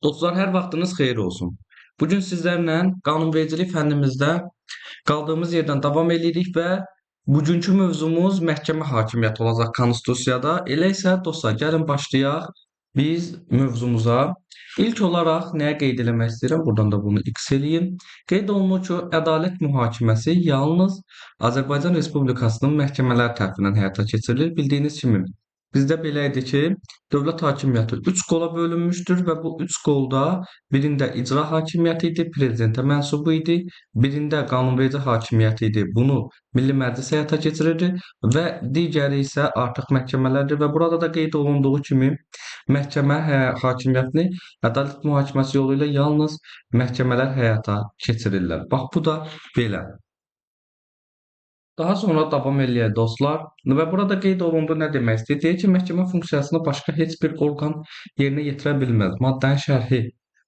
Dostlar, hər vaxtınız xeyir olsun. Bugün sizlərlə qanunvericilik fənnimizdə qaldığımız yerdən davam edirik və bugünkü mövzumuz məhkəmə hakimiyyəti olacaq konstitusiyada. Elə isə dostlar, gəlin başlayaq biz mövzumuza. İlk olaraq nəyə qeyd eləmək istəyirəm? Buradan da bunu X eləyim. Qeyd olunur ki, ədalət mühakiməsi yalnız Azərbaycan Respublikasının məhkəmələr tərəfindən həyata keçirilir. Bildiyiniz kimi bizdə belə idi ki, dövlət hakimiyyəti 3 qola bölünmüşdür və bu 3 qolda birində icra hakimiyyəti idi, prezidentə mənsubu idi, birində qanunverici hakimiyyəti idi. Bunu Milli Məclis həyata keçirirdi və digəri isə artıq məhkəmələrdir və burada da qeyd olunduğu kimi məhkəmə hakimiyyətini ədalət mühakiməsi yolu ilə yalnız məhkəmələr həyata keçirirlər. Bax bu da belə. Daha sonra davam eləyək dostlar. Və burada qeyd olundu nə demək istəyir? Deyir ki, məhkəmə funksiyasını başqa heç bir orqan yerinə yetirə bilməz. Maddənin şərhi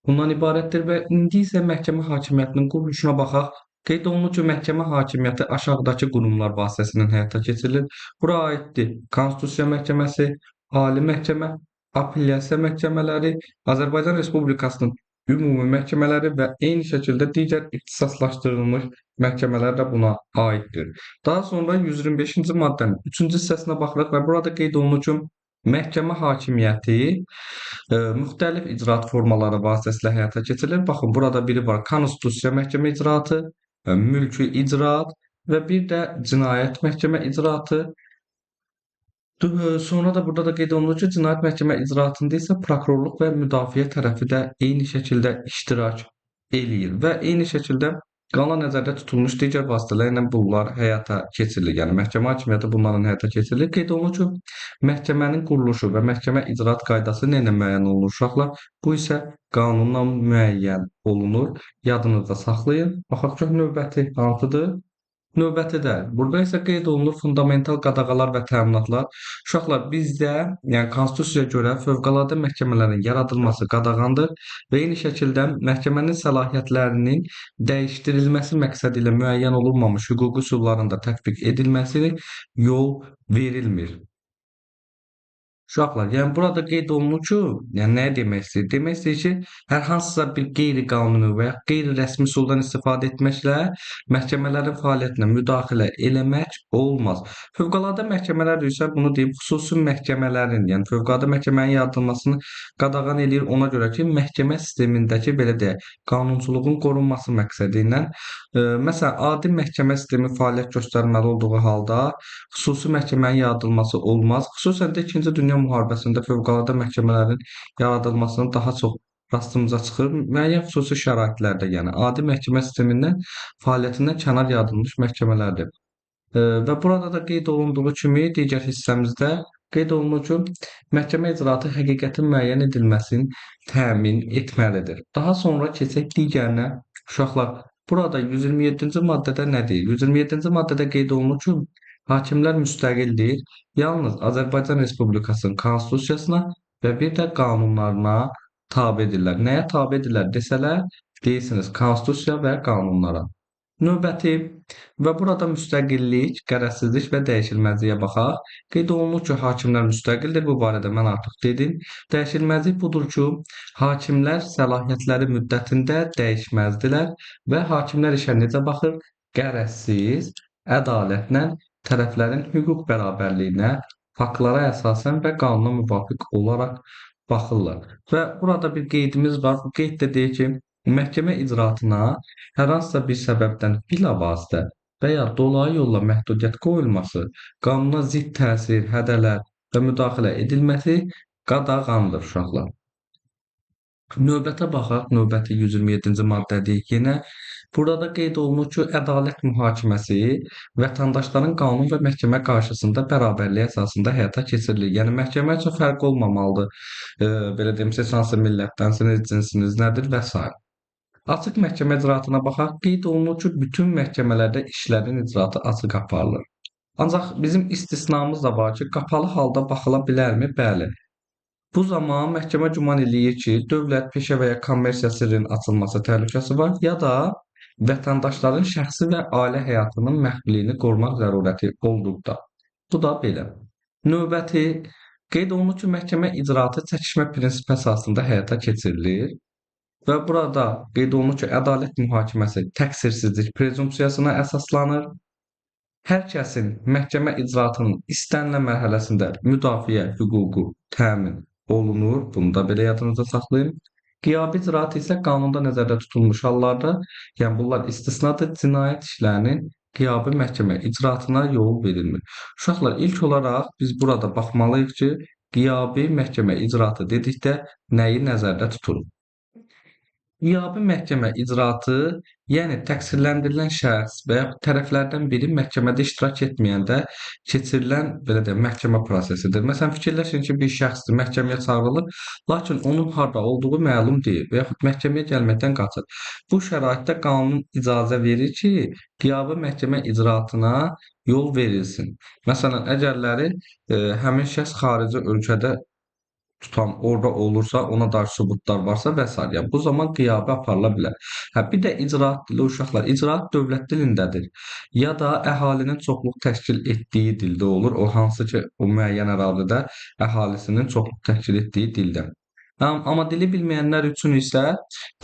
bundan ibarətdir və indi isə məhkəmə hakimiyyətinin quruluşuna baxaq. Qeyd olunur ki, məhkəmə hakimiyyəti aşağıdakı qurumlar vasitəsilə həyata keçirilir. Bura aiddir Konstitusiya Məhkəməsi, Ali Məhkəmə, Apellyasiya məhkəmələri, Azərbaycan Respublikasının ümumi məhkəmələri və eyni şəkildə digər ixtisaslaşdırılmış məhkəmələr də buna aiddir. Daha sonra 125-ci maddənin 3-cü hissəsinə baxırıq və burada qeyd olunur ki, məhkəmə hakimiyyəti müxtəlif icraat formaları vasitəsilə həyata keçirilir. Baxın, burada biri var Konstitusiya məhkəmə icraatı, mülki icraat və bir də cinayət məhkəmə icraatı. Sonra da burada da qeyd olunur ki, cinayət məhkəmə icraatında isə prokurorluq və müdafiə tərəfi də eyni şəkildə iştirak eləyir və eyni şəkildə qanuna nəzərdə tutulmuş digər vasitələrlə bunlar həyata keçirilir. Yəni məhkəmə hakimiyyəti bunların həyata keçirilir. Qeyd olunur ki, məhkəmənin quruluşu və məhkəmə icraat qaydası nə ilə müəyyən olunur uşaqlar? Bu isə qanunla müəyyən olunur. Yadınızda saxlayın. Baxaq ki, növbəti hansıdır? Növbəti də. Burada isə qeyd olunur fundamental qadağalar və təminatlar. Uşaqlar, bizdə, yəni Konstitusiyaya görə fövqəladə məhkəmələrin yaradılması qadağandır və eyni şəkildə məhkəmənin səlahiyyətlərinin dəyişdirilməsi məqsədi ilə müəyyən olunmamış hüquqi üsulların da tətbiq edilməsinə yol verilmir. Uşaqlar, yəni burada qeyd olunur ki, yəni nə demək istəyir? Demək istəyir ki, hər hansısa bir qeyri-qanuni və ya qeyri-rəsmi üsuldan istifadə etməklə məhkəmələrin fəaliyyətinə müdaxilə eləmək olmaz. Fövqəladə məhkəmələr isə bunu deyib, xüsusi məhkəmələrin, yəni fövqəladə məhkəmənin yaradılmasını qadağan eləyir ona görə ki, məhkəmə sistemindəki belə deyək, qanunçuluğun qorunması məqsədi ilə məsələn, adi məhkəmə sistemi fəaliyyət göstərməli olduğu halda xüsusi məhkəmənin yaradılması olmaz. Xüsusən də 2-ci Dünya müharibəsində fövqəladə məhkəmələrin yaradılmasının daha çox rastımıza çıxır. Müəyyən xüsusi şəraitlərdə, yəni adi məhkəmə sistemindən fəaliyyətindən kənar yaradılmış məhkəmələrdir. Və burada da qeyd olunduğu kimi digər hissəmizdə qeyd olunur ki, məhkəmə icraatı həqiqətin müəyyən edilməsini təmin etməlidir. Daha sonra keçək digərinə. Uşaqlar, burada 127-ci maddədə nə deyir? 127-ci maddədə qeyd olunur ki, hakimlər müstəqildir. Yalnız Azərbaycan Respublikasının konstitusiyasına və bir də qanunlarına tabedirlər. Nəyə tabedirlər desələr, deyirsiniz konstitusiya və qanunlara. Növbəti və burada müstəqillik, qərəzsizlik və dəyişilməzliyə baxaq. Qeyd olunur ki, hakimlər müstəqildir. Bu barədə mən artıq dedim. Dəyişilməzlik budur ki, hakimlər səlahiyyətləri müddətində dəyişməzdilər və hakimlər işə necə baxır? Qərəzsiz, ədalətlə, tərəflərin hüquq bərabərliyinə, faktlara əsasən və qanuna müvafiq olaraq baxırlar. Və burada bir qeydimiz var. Bu qeyd də deyir ki, məhkəmə icraatına hər hansısa bir səbəbdən bilavasitə və ya dolayı yolla məhdudiyyət qoyulması, qanuna zidd təsir, hədələr və müdaxilə edilməsi qadağandır uşaqlar. Növbətə baxaq, növbəti 127-ci maddədir yenə. Burada qeyd olunur ki, ədalət mühakiməsi vətəndaşların qanun və məhkəmə qarşısında bərabərlik əsasında həyata keçirilir. Yəni məhkəmə üçün fərq olmamalıdır. Belə deyim, siz hansı millətdənsiniz, cinsiniz nədir və s. Açıq məhkəmə icraatına baxaq, qeyd olunur ki, bütün məhkəmələrdə işlərin icraatı açıq aparılır. Ancaq bizim istisnamız da var ki, qapalı halda baxıla bilərmi? Bəli. Bu zaman məhkəmə güman eləyir ki, dövlət, peşə və ya kommersiya sirrinin açılması təhlükəsi var, ya da vətəndaşların şəxsi və ailə həyatının məxfiliyini qorumaq zərurəti olduqda. Bu da belə. Növbəti qeyd olunur ki, məhkəmə icraatı çəkişmə prinsipi əsasında həyata keçirilir. və burada qeyd olunur ki, ədalət mühakiməsi təqsirsizlik prezumpsiyasına əsaslanır. Hər kəsin məhkəmə icraatının istənilən mərhələsində müdafiə hüququ təmin olunur. Bunu da belə yadınızda saxlayın. Qiyabi icraat isə qanunda nəzərdə tutulmuş hallarda, yəni bunlar istisnadır, cinayət işlərinin qiyabi məhkəmə icraatına yol verilmir. Uşaqlar, ilk olaraq biz burada baxmalıyıq ki, qiyabi məhkəmə icraatı dedikdə nəyi nəzərdə tuturuq? Qiyabi məhkəmə icraatı, yəni təqsirləndirilən şəxs və yaxud tərəflərdən biri məhkəmədə iştirak etməyəndə keçirilən, belə deyək, məhkəmə prosesidir. Məsələn, fikirləşin ki, bir şəxsdir, məhkəməyə çağırılır, lakin onun harda olduğu məlum deyil və yaxud məhkəməyə gəlməkdən qaçır. Bu şəraitdə qanun icazə verir ki, qiyabi məhkəmə icraatına yol verilsin. Məsələn, əgərləri həmin şəxs xarici ölkədə tutam orada olursa, ona dair sübutlar varsa və s. Yəni bu zaman qiyabi aparıla bilər. Hə, bir də icraat dili uşaqlar. İcraat dövlət dilindədir. Ya da əhalinin çoxluq təşkil etdiyi dildə olur. O hansı ki, o müəyyən ərazidə əhalisinin çoxluq təşkil etdiyi dildə. Amma dili bilməyənlər üçün isə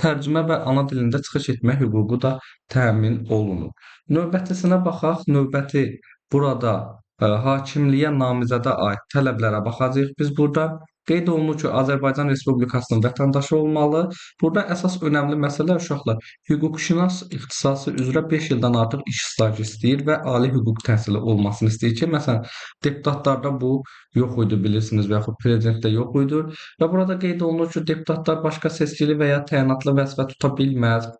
tərcümə və ana dilində çıxış etmə hüququ da təmin olunur. Növbətisinə baxaq. Növbəti burada hakimliyə namizədə aid tələblərə baxacağıq biz burada. Qeyd olunur ki, Azərbaycan Respublikasının vətəndaşı olmalı. Burada əsas önəmli məsələ uşaqlar, hüquqşünas ixtisası üzrə 5 ildən artıq iş stajı istəyir və ali hüquq təhsili olmasını istəyir ki, məsələn, deputatlarda bu yox idi bilirsiniz və yaxud prezidentdə yox idi. Və burada qeyd olunur ki, deputatlar başqa seçkili və ya təyinatlı vəzifə tuta bilməz.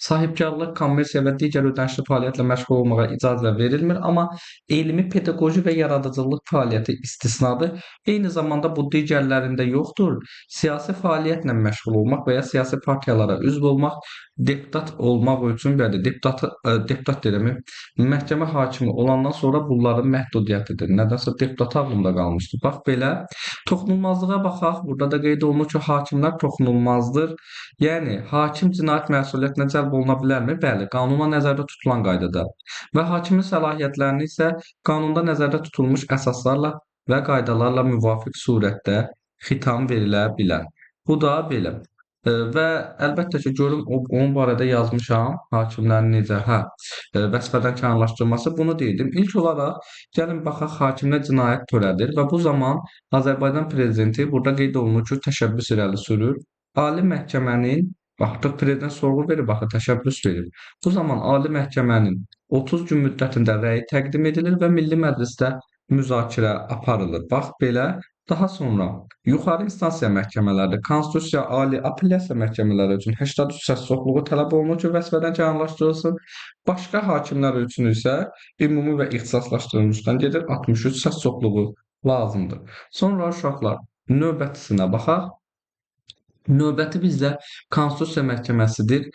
Sahibkarlıq, kommersiya və digər ödənişli fəaliyyətlə məşğul olmağa icazə verilmir, amma elmi, pedaqoji və yaradıcılıq fəaliyyəti istisnadır. Eyni zamanda bu digərlərində yoxdur. Siyasi fəaliyyətlə məşğul olmaq və ya siyasi partiyalara üzv olmaq deputat olmaq üçün bəli, deputat deyirəm, məhkəmə hakimi olandan sonra bunların məhdudiyyətidir. Nədənsə deputat ağlımda qalmışdı. Bax belə. Toxunulmazlığa baxaq. Burada da qeyd olunur ki, hakimlər toxunulmazdır. Yəni hakim cinayət məsuliyyətinə cəlb oluna bilərmi? Bəli, qanuna nəzərdə tutulan qaydada. Və hakimin səlahiyyətlərini isə qanunda nəzərdə tutulmuş əsaslarla və qaydalarla müvafiq surətdə xitam verilə bilər. Bu da belə. Və əlbəttə ki, görüm onun barədə yazmışam, hakimlərin necə, vəzifədən kənarlaşdırılması bunu deydim. İlk olaraq gəlin baxaq hakimlər cinayət törədir və bu zaman Azərbaycan prezidenti burada qeyd olunur ki, təşəbbüs irəli sürür. Ali məhkəmənin artıq prezident sorğu verib, axı təşəbbüs verib. Bu zaman Ali məhkəmənin 30 gün müddətində rəyi təqdim edilir və Milli Məclisdə müzakirə aparılır. Bax belə. Daha sonra yuxarı instansiya məhkəmələri, Konstitusiya, Ali, apellyasiya məhkəmələri üçün 83 səs çoxluğu tələb olunur ki, vəzifədən kənarlaşdırılsın. Başqa hakimlər üçün isə ümumi və ixtisaslaşdırılmışdan gedir 63 səs çoxluğu lazımdır. Sonra uşaqlar növbətisinə baxaq. Növbəti bizdə Konstitusiya məhkəməsidir.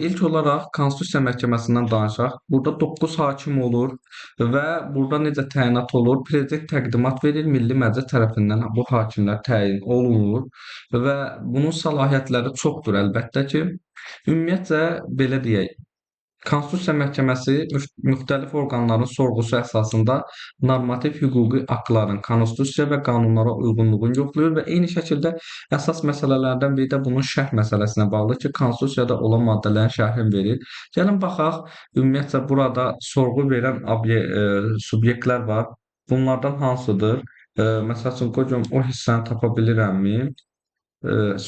İlk olaraq Konstitusiya məhkəməsindən danışaq. Burada 9 hakim olur və burada necə təyinat olur? Prezident təqdimat verir, Milli Məclis tərəfindən bu hakimlər təyin olunur və bunun səlahiyyətləri çoxdur əlbəttə ki. Ümumiyyətcə belə deyək, Konstitusiya Məhkəməsi müxtəlif orqanların sorğusu əsasında normativ hüquqi aktların konstitusiya və qanunlara uyğunluğunu yoxlayır və eyni şəkildə əsas məsələlərdən biri də bunun şərh məsələsinə bağlıdır ki, konstitusiyada olan maddələrin şərhini verir. Gəlin baxaq, ümumiyyətcə burada sorğu verən subyektlər var. Bunlardan hansıdır? Məsəl üçün, qoyun o hissəni tapa bilirəmmi?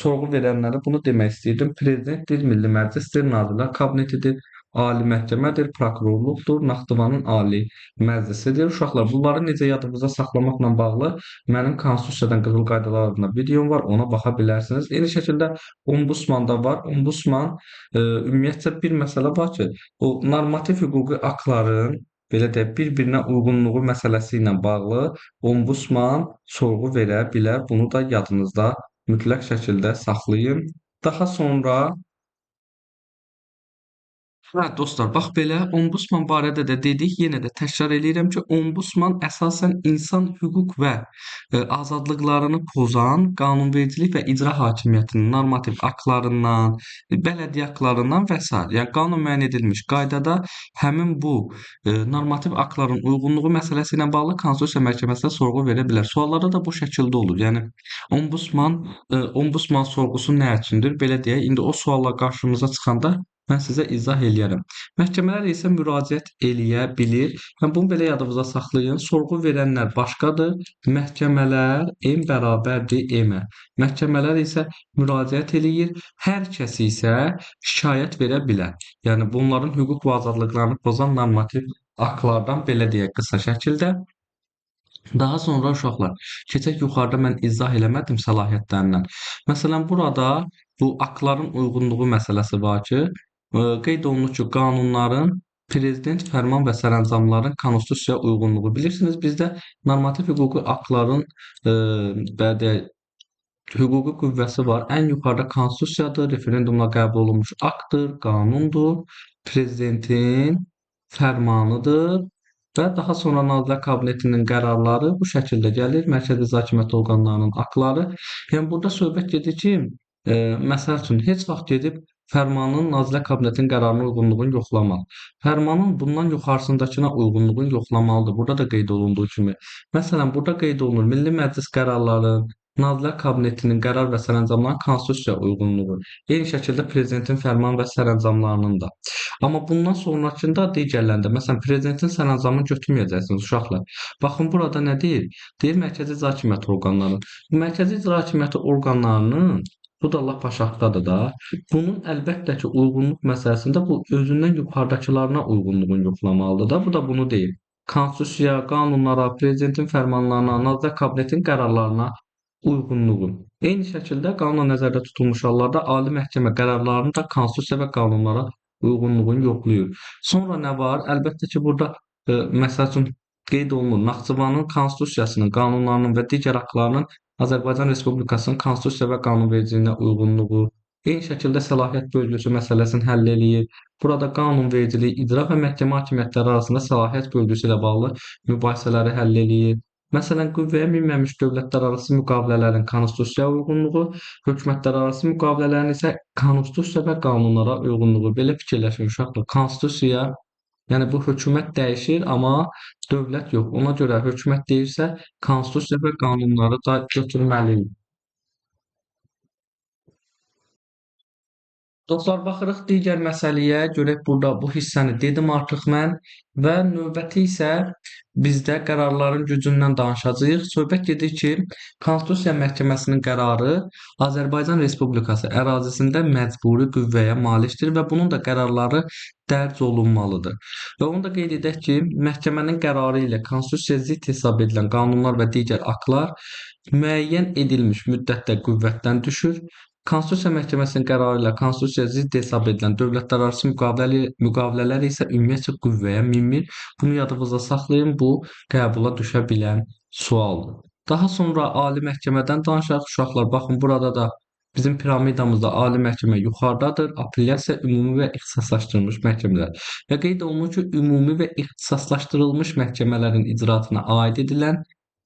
Sorğu verənlərə bunu demək istəyirdim. Prezidentdir, Milli Məclisdir, Nazirlər Kabinetidir, Ali Məhkəmədir, prokurorluqdur, Naxçıvanın Ali Məclisidir. Uşaqlar, bunları necə yadınızda saxlamaqla bağlı mənim Konstitusiyadan qızıl qaydalar adına videom var, ona baxa bilərsiniz. Eyni şəkildə Ombudsman da var. Ombudsman ümumiyyətcə bir məsələ var ki, o normativ hüquqi aktların belə deyək, bir-birinə uyğunluğu məsələsi ilə bağlı Ombudsman sorğu verə bilər. Bunu da yadınızda mütləq şəkildə saxlayın. Daha sonra Hə, dostlar, bax belə Ombudsman barədə də dedik. Yenə də təkrar eləyirəm ki, Ombudsman əsasən insan hüquq və azadlıqlarını pozan qanunvericilik və icra hakimiyyətinin normativ aktlarından, bələdiyyə aktlarından və sair, yəni qanun müəyyən edilmiş qaydada həmin bu normativ aktların uyğunluğu məsələsi ilə bağlı Konstitusiya Məhkəməsinə sorğu verə bilər. Suallarda da bu şəkildə olur. Yəni Ombudsman sorğusu nə üçündür? Belə deyək, indi o suallar qarşımıza çıxanda mən sizə izah eləyərəm. Məhkəmələr isə müraciət eləyə bilir. Yəni bunu belə yadınızda saxlayın. Sorğu verənlər başqadır, məhkəmələr bərabərdir M-ə. Məhkəmələr isə müraciət eləyir. Hər kəs isə şikayət verə bilər. Yəni bunların hüquq və azadlıqlarını pozan normativ aktlardan belə deyək qısa şəkildə. Daha sonra uşaqlar, keçək yuxarıda mən izah eləmədim səlahiyyətlərindən. Məsələn, burada bu aktların uyğunluğu məsələsi var ki, qeyd olunur ki, qanunların, prezident fərman və sərəncamların konstitusiyaya uyğunluğu. Bilirsiniz, bizdə normativ hüquqi aktların belə deyək, hüquqi qüvvəsi var. Ən yuxarıda konstitusiyadır, referendumla qəbul olunmuş aktdır, qanundur, prezidentin fərmanıdır və daha sonra Nazirlər Kabinetinin qərarları bu şəkildə gəlir. Mərkəzi İcra Hakimiyyəti orqanlarının aktları. Yəni burada söhbət gedir ki, məsəl üçün heç vaxt gedib fərmanın Nazirlər Kabinetinin qərarına uyğunluğunu yoxlamaq. Fərmanın bundan yuxarısındakına uyğunluğunu yoxlamalıdır. Burada da qeyd olunduğu kimi. Məsələn, burada qeyd olunur Milli Məclis qərarları, Nazirlər Kabinetinin qərar və sərəncamlarının konstitusiyaya uyğunluğu. Eyni şəkildə prezidentin fərman və sərəncamlarının da. Amma bundan sonrakında digərlərində, məsələn, prezidentin sərəncamını götürməyəcəksiniz uşaqlar. Baxın burada nə deyir? Deyir Mərkəzi İcra Hakimiyyəti orqanları. Bu Mərkəzi İcra Hakimiyyəti orqanlarının bu da lap aşağıdadır da. Bunun əlbəttə ki, uyğunluq məsələsində bu özündən yuxarıdakılarına uyğunluğunu yoxlamalıdır da. Bu da bunu deyir. Konstitusiyaya, qanunlara, prezidentin fərmanlarına, Nazirlər Kabinetinin qərarlarına uyğunluğu. Eyni şəkildə qanunla nəzərdə tutulmuş hallarda Ali Məhkəmə qərarlarının da konstitusiya və qanunlara uyğunluğunu yoxlayır. Sonra nə var? Əlbəttə ki, burada məsəl üçün qeyd olunur Naxçıvanın konstitusiyasının, qanunlarının və digər aktlarının Azərbaycan Respublikasının konstitusiya və qanunvericiliyinə uyğunluğu. Eyni şəkildə səlahiyyət bölgüsü məsələsini həll eləyir. Burada qanunvericilik, icra və məhkəmə hakimiyyətləri arasında səlahiyyət bölgüsü ilə bağlı mübahisələri həll eləyir. Məsələn, qüvvəyə minməmiş dövlətlərarası müqavilələrin konstitusiyaya uyğunluğu, hökumətlərarası müqavilələrin isə konstitusiya və qanunlara uyğunluğu. Belə fikirləşin uşaqlar. Konstitusiya, yəni bu hökumət dəyişir, amma dövlət yox. Ona görə hökumət deyirsə, konstitusiya və qanunları da götürməliyik. Dostlar, baxırıq digər məsələyə. Görək burada bu hissəni dedim artıq mən və növbəti isə bizdə qərarların gücündən danışacağıq. Söhbət gedir ki, Konstitusiya Məhkəməsinin qərarı Azərbaycan Respublikası ərazisində məcburi qüvvəyə malikdir və bunun da qərarları dərc olunmalıdır. Və onu da qeyd edək ki, məhkəmənin qərarı ilə konstitusiyaya zidd hesab edilən qanunlar və digər aktlar müəyyən edilmiş müddətdə qüvvətdən düşür. Konstitusiya Məhkəməsinin qərarı ilə konstitusiyaya zidd hesab edilən dövlətlərarası müqavilələr isə ümumiyyətcə qüvvəyə minmir. Bunu yadınızda saxlayın, bu qəbula düşə bilən sualdır. Daha sonra Ali Məhkəmədən danışaq. Uşaqlar, baxın burada da bizim piramidamızda Ali Məhkəmə yuxarıdadır, apellyasiya, ümumi və ixtisaslaşdırılmış məhkəmələr. Və qeyd olunur ki, ümumi və ixtisaslaşdırılmış məhkəmələrin icraatına aid edilən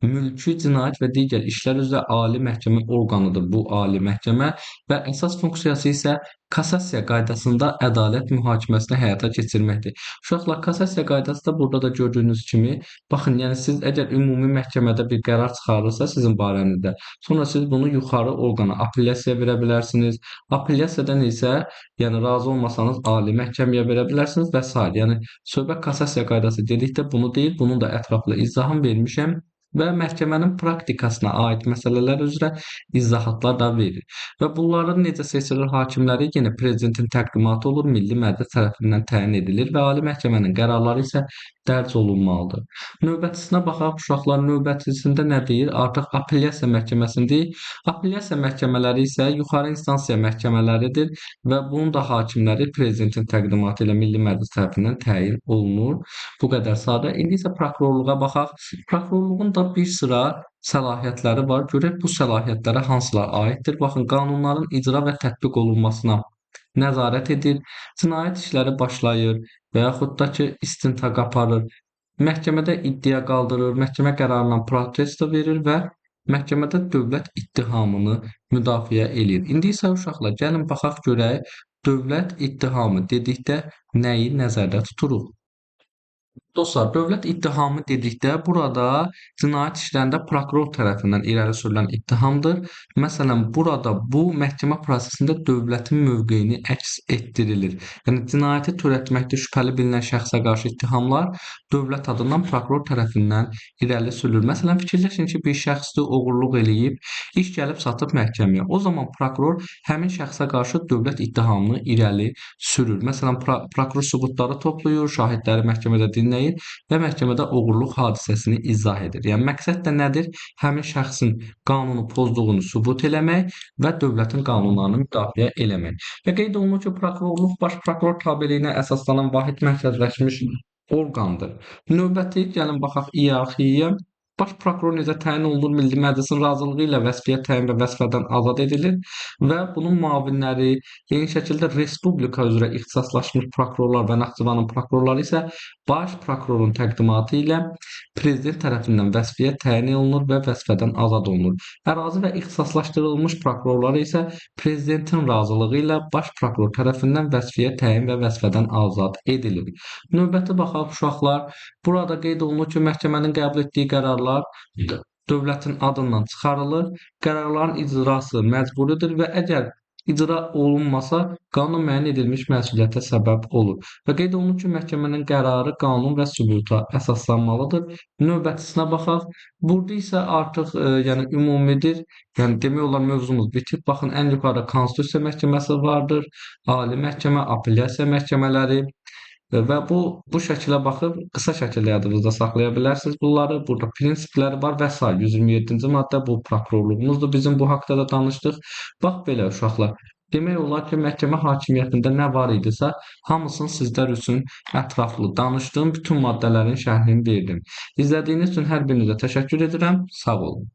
mülki cinayət və digər işlər üzrə Ali Məhkəmə orqanıdır bu Ali Məhkəmə və əsas funksiyası isə kassasiya qaydasında ədalət mühakiməsini həyata keçirməkdir. Uşaqlar, kassasiya qaydası da burada da gördüyünüz kimi, baxın, yəni siz əgər ümumi məhkəmədə bir qərar çıxarılırsa sizin barənizdə, sonra siz bunu yuxarı orqana apellyasiya verə bilərsiniz. Apellyasiyadan isə, yəni razı olmasanız Ali Məhkəməyə verə bilərsiniz və s. Yəni söhbət kassasiya qaydası dedikdə bunu deyil, bunun da ətraflı izahını vermişəm və məhkəmənin praktikasına aid məsələlər üzrə izahatlar da verir. Və bunların necə seçilir hakimləri yenə prezidentin təqdimatı olur, Milli Məclis tərəfindən təyin edilir və Ali Məhkəmənin qərarları isə dərc olunmalıdır. Növbətisinə baxaq uşaqlar, növbətisində nə deyir? Artıq apellyasiya məhkəməsindir. Apellyasiya məhkəmələri isə yuxarı instansiya məhkəmələridir və bunun da hakimləri prezidentin təqdimatı ilə Milli Məclis tərəfindən təyin olunur. Bu qədər sadə. İndi isə prokurorluğa baxaq. Prokurorluğun da bir sıra səlahiyyətləri var. Görək bu səlahiyyətlərə hansılar aiddir? Baxın, qanunların icra və tətbiq olunmasına nəzarət edir, cinayət işləri başlayır və yaxud da ki, istintaq aparır, məhkəmədə iddia qaldırır, məhkəmə qərarına protesto verir və məhkəmədə dövlət ittihamını müdafiə eləyir. İndi isə uşaqlar, gəlin baxaq görək, dövlət ittihamı dedikdə nəyi nəzərdə tuturuq? Dostlar, dövlət ittihamı dedikdə burada cinayət işlərində prokuror tərəfindən irəli sürülən ittihamdır. Məsələn, burada bu məhkəmə prosesində dövlətin mövqeyini əks etdirilir. Yəni cinayəti törətməkdə şübhəli bilinən şəxsə qarşı ittihamlar dövlət adından prokuror tərəfindən irəli sürülür. Məsələn, fikirləşin ki, bir şəxsdir, oğurluq eləyib, iş gəlib çatıb məhkəməyə. O zaman prokuror həmin şəxsə qarşı dövlət ittihamını irəli sürür. Məsələn, prokuror sübutları toplayır, şahidləri məhkəmədə dinləyir və məhkəmədə oğurluq hadisəsini izah edir. Yəni məqsəd də nədir? Həmin şəxsin qanunu pozduğunu sübut eləmək və dövlətin qanunlarını müdafiə eləmək. Və qeyd olunur ki, prokurorluq baş prokuror tabeliyinə əsaslanan vahid mərkəzləşmiş orqandır. Növbəti gəlin baxaq iyerarxiyaya. Baş prokuror necə təyin olunur? Milli Məclisin razılığı ilə vəzifəyə təyin və vəzifədən azad edilir və bunun müavinləri, eyni şəkildə respublika üzrə ixtisaslaşmış prokurorlar və Naxçıvanın prokurorları isə baş prokurorun təqdimatı ilə prezident tərəfindən vəzifəyə təyin olunur və vəzifədən azad olunur. Ərazi və ixtisaslaşdırılmış prokurorları isə prezidentin razılığı ilə baş prokuror tərəfindən vəzifəyə təyin və vəzifədən azad edilir. Növbəti baxaq uşaqlar, burada qeyd olunur ki, məhkəmənin qəbul etdiyi qərarlar dövlətin adından çıxarılır, qərarların icrası məcburidir və əgər icra olunmasa, qanun müəyyən edilmiş məsuliyyətə səbəb olur. Və qeyd olunur ki, məhkəmənin qərarı qanun və sübuta əsaslanmalıdır. Növbətisinə baxaq. Burada isə artıq yəni ümumidir. Yəni demək olar mövzumuz bitib. Baxın, ən yuxarıda Konstitusiya Məhkəməsi vardır, Ali Məhkəmə, apellyasiya məhkəmələri və bu şəkilə baxıb qısa şəkildə yadınızda saxlaya bilərsiniz bunları. Burada prinsipləri var və sair. 127-ci maddə bu prokurorluğumuzdur. Bizim bu haqda da danışdıq. Bax belə uşaqlar. Demək olar ki, məhkəmə hakimiyyətində nə var idisə, hamısını sizlər üçün ətraflı danışdım. Bütün maddələrin şərhini verdim. İzlədiyiniz üçün hər birinizə təşəkkür edirəm. Sağ olun.